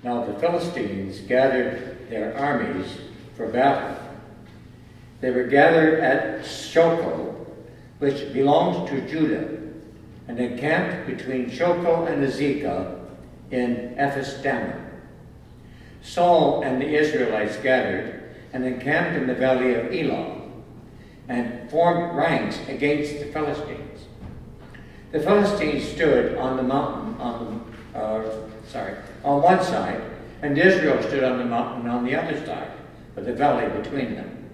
Now the Philistines gathered their armies for battle. They were gathered at Shoko, which belonged to Judah, and encamped between Shoko and Azekah in Ephes-dammim. Saul and the Israelites gathered and encamped in the valley of Elah, and formed ranks against the Philistines. The Philistines stood on the mountain on one side, and Israel stood on the mountain on the other side, with a valley between them.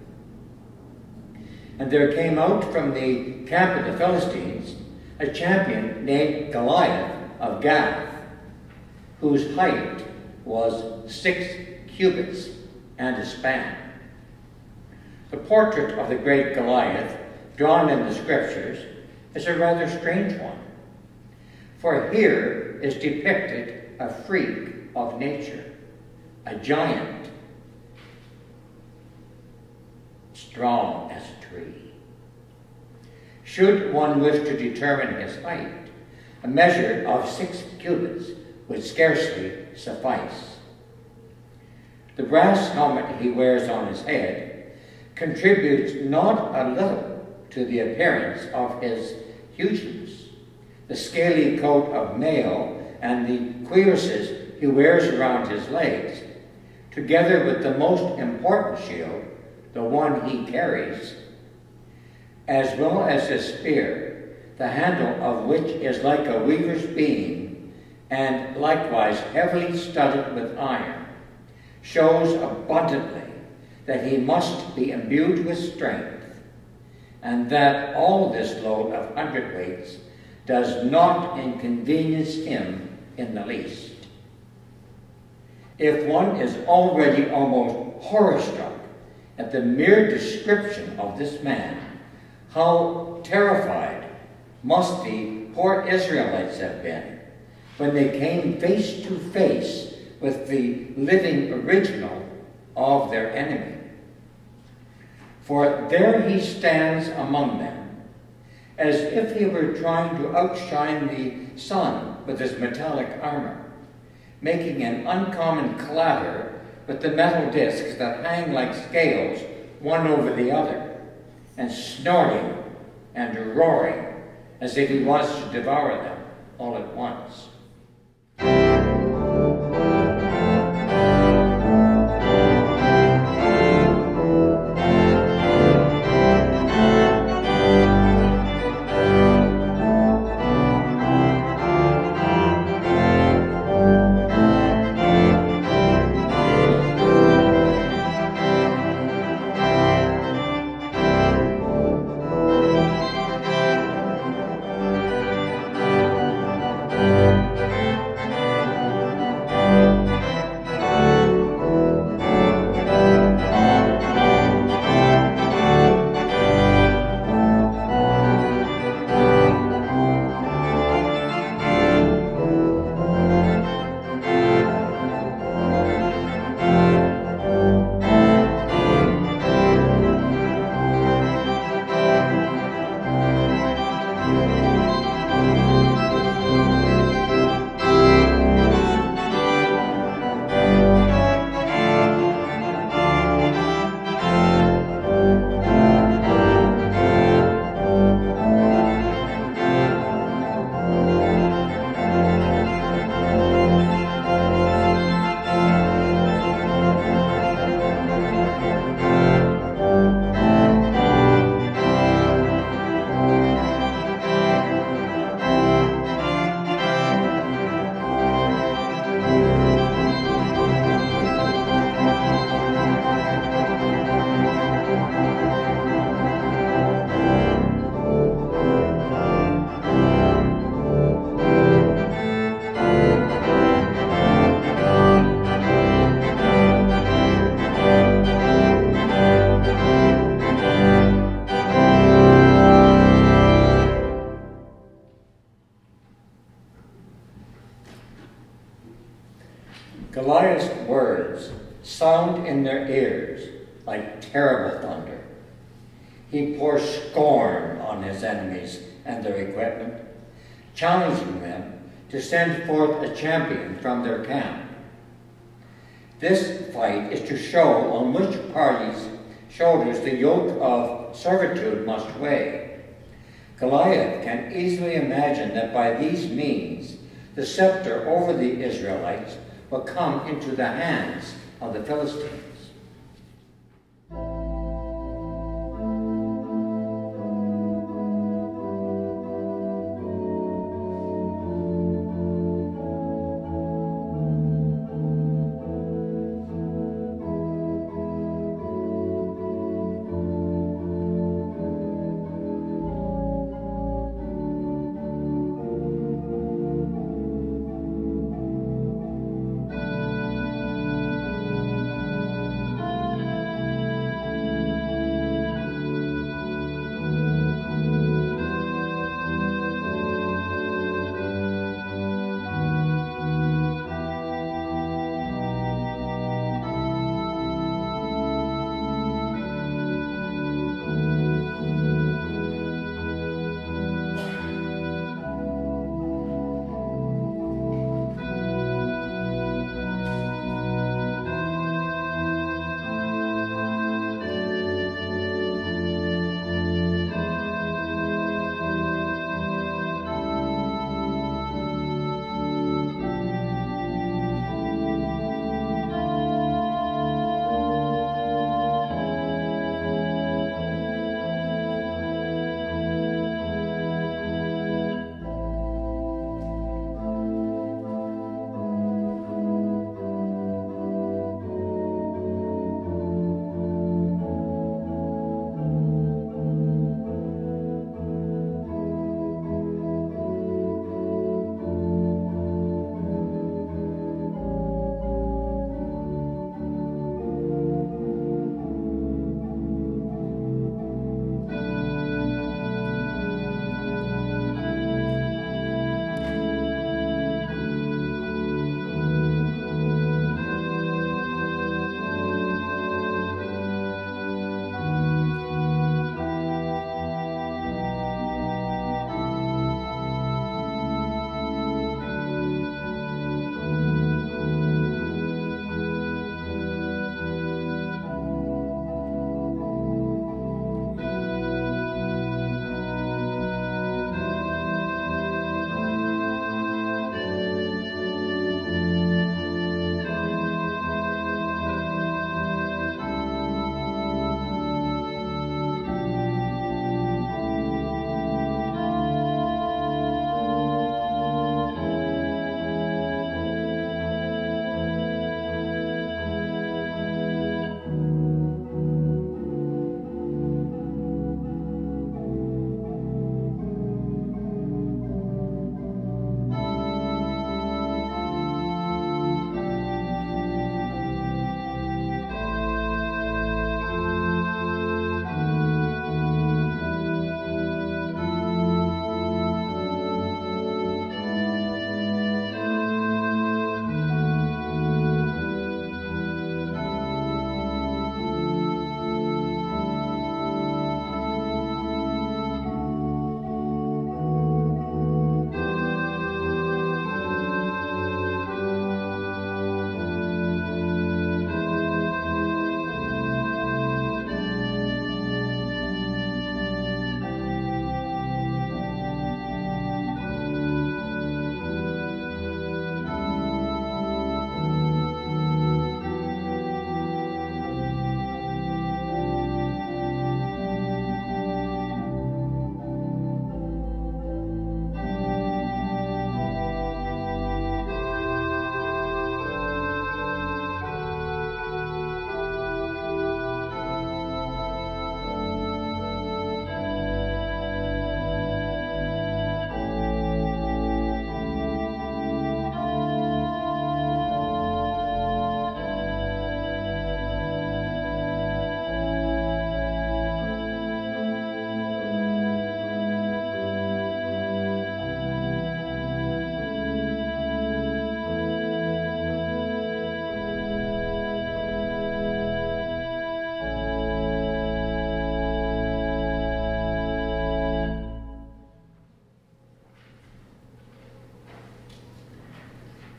And there came out from the camp of the Philistines a champion named Goliath of Gath, whose height was 6 cubits and a span. The portrait of the great Goliath, drawn in the scriptures, is a rather strange one. For here is depicted a freak of nature, a giant, strong as a tree. Should one wish to determine his height, a measure of 6 cubits would scarcely suffice. The brass helmet he wears on his head contributes not a little to the appearance of his hugeness. The scaly coat of mail and the cuirasses he wears around his legs, together with the most important shield, the one he carries, as well as his spear, the handle of which is like a weaver's beam, and likewise heavily studded with iron, shows abundantly that he must be imbued with strength, and that all this load of hundredweights does not inconvenience him in the least. If one is already almost horror-struck at the mere description of this man, how terrified must the poor Israelites have been when they came face to face with the living original of their enemy. For there he stands among them, as if he were trying to outshine the sun with his metallic armor, making an uncommon clatter with the metal discs that hang like scales one over the other, and snorting and roaring as if he wants to devour them all at once. Goliath's words sound in their ears like terrible thunder. He pours scorn on his enemies and their equipment, challenging them to send forth a champion from their camp. This fight is to show on which party's shoulders the yoke of servitude must weigh. Goliath can easily imagine that by these means the scepter over the Israelites will come into the hands of the Philistines.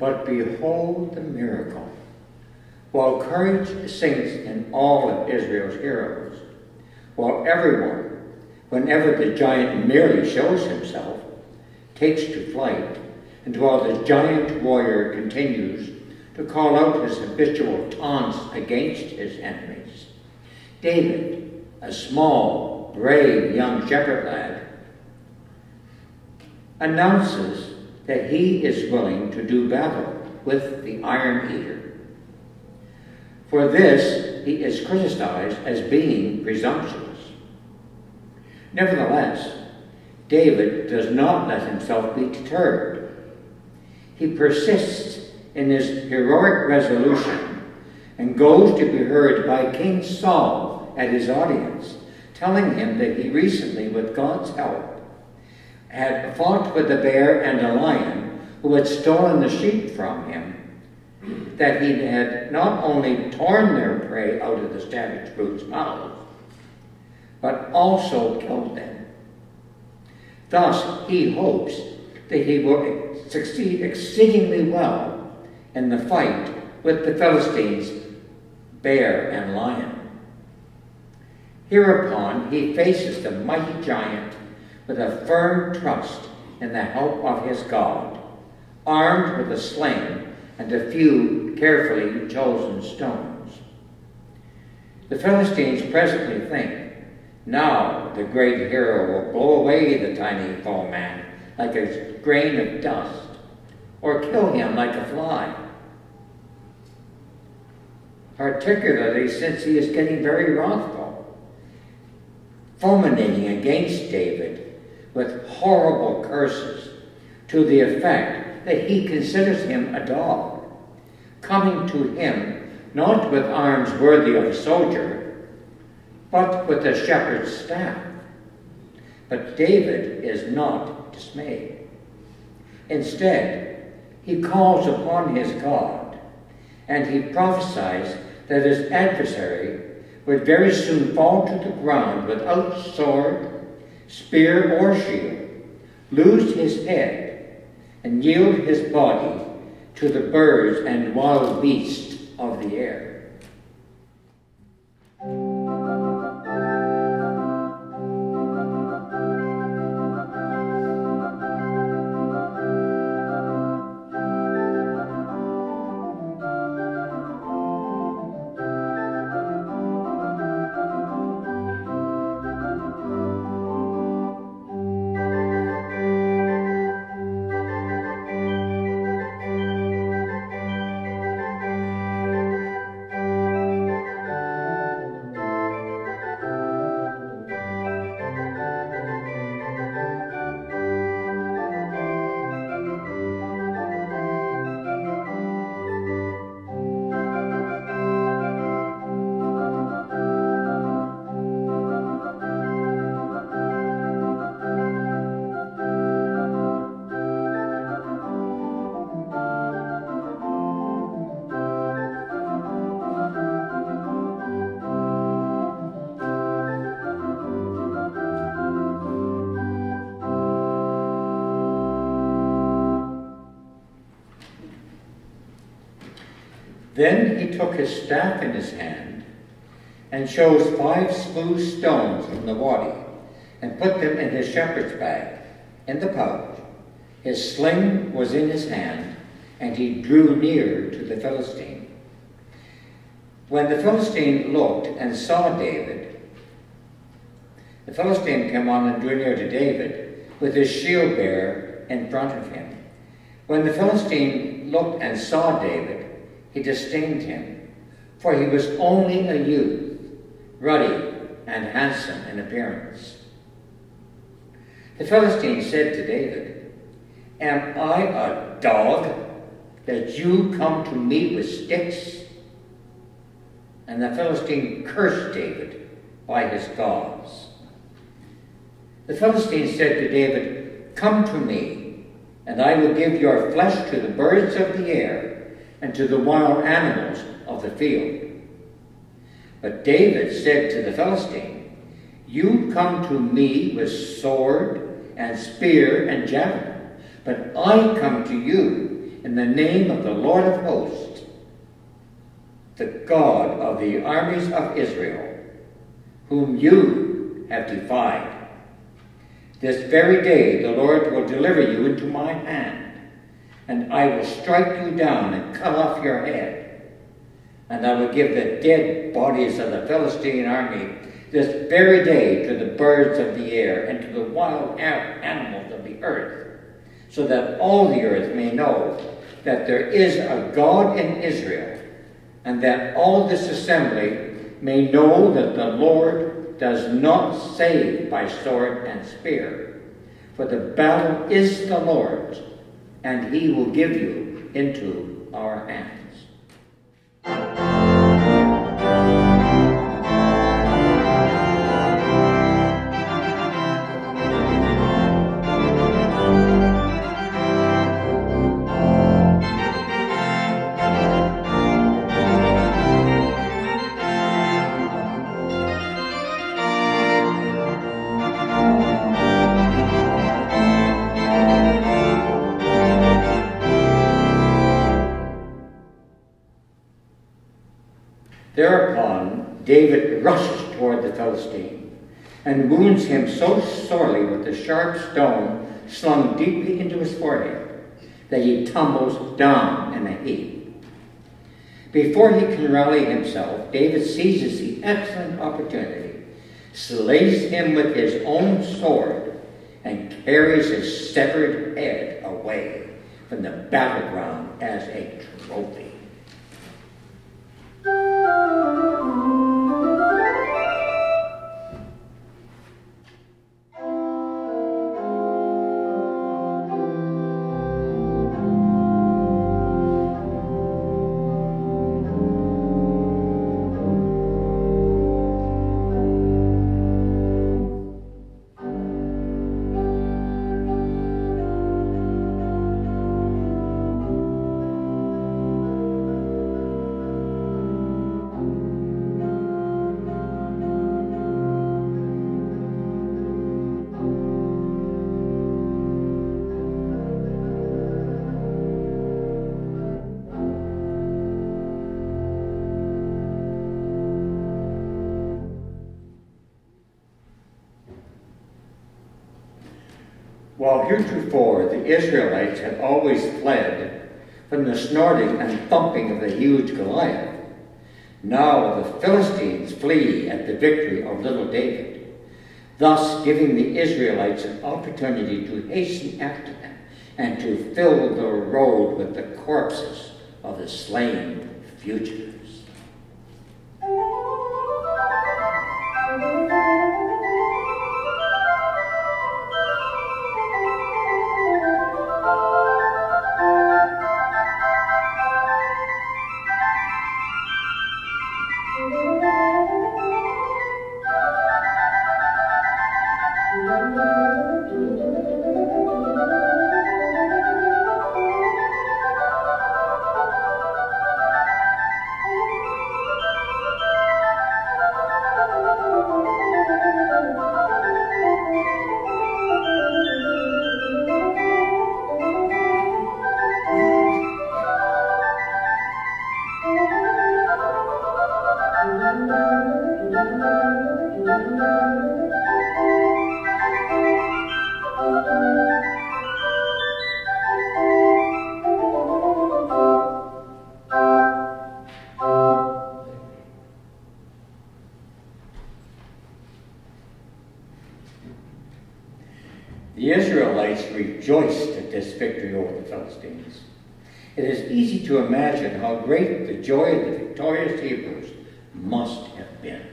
But behold the miracle. while courage sinks in all of Israel's heroes, while everyone, whenever the giant merely shows himself, takes to flight, and while the giant warrior continues to call out his habitual taunts against his enemies, David, a small, brave young shepherd lad, announces that he is willing to do battle with the Iron Eater. For this, he is criticized as being presumptuous. Nevertheless, David does not let himself be deterred. He persists in his heroic resolution and goes to be heard by King Saul at his audience, telling him that he recently, with God's help, had fought with a bear and a lion who had stolen the sheep from him, that he had not only torn their prey out of the savage brute's mouth, but also killed them. Thus, he hopes that he will succeed exceedingly well in the fight with the Philistines' bear and lion. Hereupon, he faces the mighty giant with a firm trust in the help of his God, armed with a sling and a few carefully chosen stones. The Philistines presently think, now the great hero will blow away the tiny foeman like a grain of dust, or kill him like a fly, particularly since he is getting very wrathful, fulminating against David with horrible curses to the effect that he considers him a dog, coming to him not with arms worthy of a soldier, but with a shepherd's staff. But David is not dismayed. Instead, he calls upon his God, and he prophesies that his adversary would very soon fall to the ground without sword, spear, or shield, lose his head, and yield his body to the birds and wild beasts of the air. Then he took his staff in his hand and chose 5 smooth stones from the wadi and put them in his shepherd's bag, in the pouch. His sling was in his hand, and he drew near to the Philistine. When the Philistine looked and saw David, the Philistine came on and drew near to David with his shield bearer in front of him. When the Philistine looked and saw David, he disdained him, for he was only a youth, ruddy and handsome in appearance. The Philistine said to David, "Am I a dog that you come to me with sticks?" And the Philistine cursed David by his gods. The Philistine said to David, "Come to me, and I will give your flesh to the birds of the air and to the wild animals of the field." But David said to the Philistine, "You come to me with sword and spear and javelin, but I come to you in the name of the Lord of hosts, the God of the armies of Israel, whom you have defied. This very day the Lord will deliver you into my hand, and I will strike you down and cut off your head. And I will give the dead bodies of the Philistine army this very day to the birds of the air and to the wild animals of the earth, so that all the earth may know that there is a God in Israel, and that all this assembly may know that the Lord does not save by sword and spear, for the battle is the Lord's, and he will give you into our hands. Thereupon David rushes toward the Philistine and wounds him so sorely with the sharp stone slung deeply into his forehead that he tumbles down in a heap. Before he can rally himself, David seizes the excellent opportunity, slays him with his own sword, and carries his severed head away from the battleground as a trophy. While heretofore the Israelites had always fled from the snorting and thumping of the huge Goliath, now the Philistines flee at the victory of little David, thus giving the Israelites an opportunity to hasten after them and to fill the road with the corpses of the slain fugitives. The Israelites rejoiced at this victory over the Philistines. It is easy to imagine how great the joy of the victorious Hebrews must have been.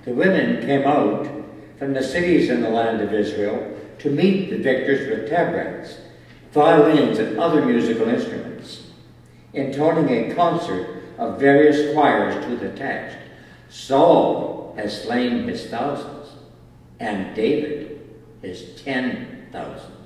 The women came out from the cities in the land of Israel to meet the victors with tabrets, violins, and other musical instruments, intoning a concert of various choirs to the text, Saul has slain his thousands, and David his 10,000s.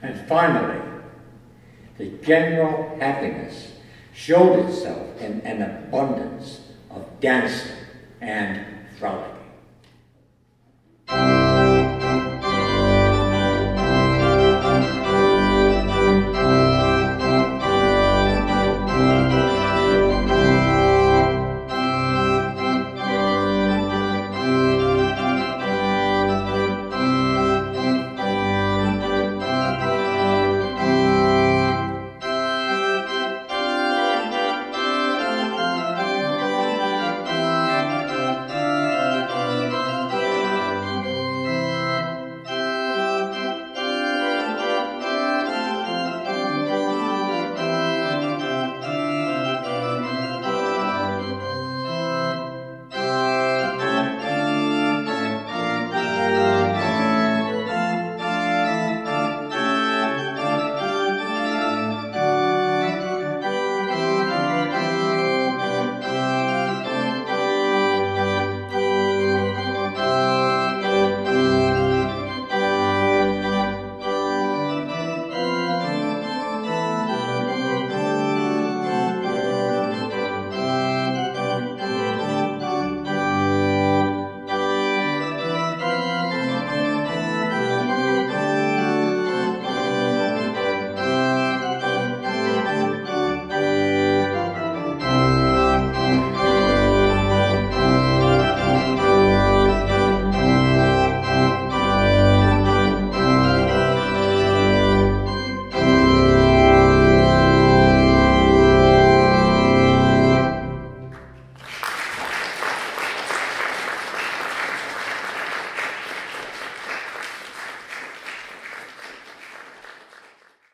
And finally, the general happiness showed itself in an abundance of dancing and frolic.